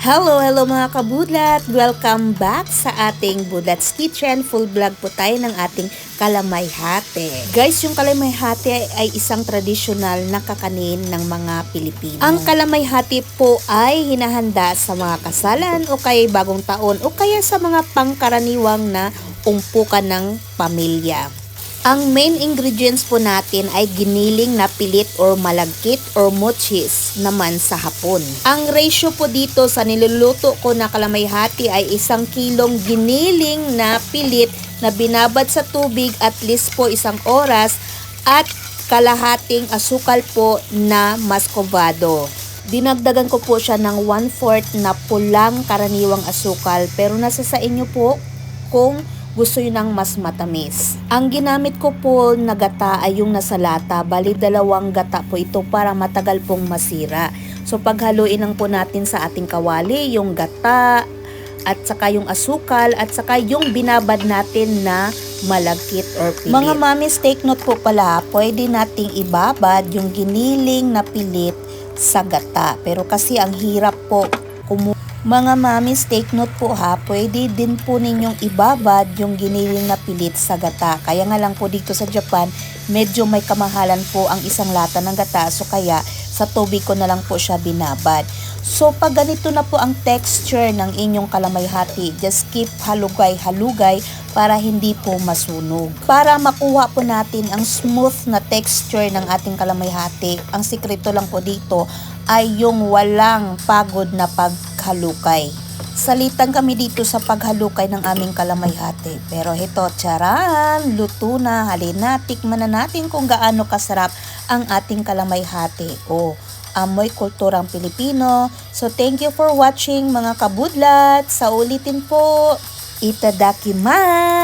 Hello mga kabudlat! Welcome back sa ating Budlat's Kitchen. Full vlog po tayo ng ating kalamayhate. Guys, yung kalamayhate ay isang tradisyonal na kakanin ng mga Pilipino. Ang kalamayhate po ay hinahanda sa mga kasalan o kaya bagong taon o kaya sa mga pangkaraniwang na umpukan ng pamilya. Ang main ingredients po natin ay giniling na pilit or malagkit or mochis naman sa hapon. Ang ratio po dito sa niluluto ko na kalamayhati ay 1 kilong giniling na pilit na binabad sa tubig at least po 1 oras at kalahating asukal po na muscovado. Dinagdagan ko po siya ng 1/4 na pulang karaniwang asukal pero nasa sa inyo po kung gusto yun ng mas matamis. Ang ginamit ko po na gata ay yung nasa lata. Bali 2 gata po ito para matagal pong masira. So paghaluin lang po natin sa ating kawali yung gata at saka yung asukal at saka yung binabad natin na malagkit or pilit. Mga mamis, take note po pala, pwede nating ibabad yung giniling na pilit sa gata. Pero kasi ang hirap po mga mamis, take note po ha, pwede din po ninyong ibabad yung giniling na pilit sa gata. Kaya nga lang po dito sa Japan, medyo may kamahalan po ang 1 lata ng gata. So kaya sa tubig ko na lang po siya binabad. So pag ganito na po ang texture ng inyong kalamayhati, just keep halugay-halugay para hindi po masunog. Para makuha po natin ang smooth na texture ng ating kalamayhati, ang sikreto lang po dito ay yung walang pagod na paghalukay. Salitan kami dito sa paghalukay ng aming kalamayhati. Pero ito, charan, luto na. Halina, tikman na natin kung gaano kasarap ang ating kalamayhati. Amoy kulturang Pilipino. So thank you for watching mga kabudlat. Sa ulitin po, itadakimasu!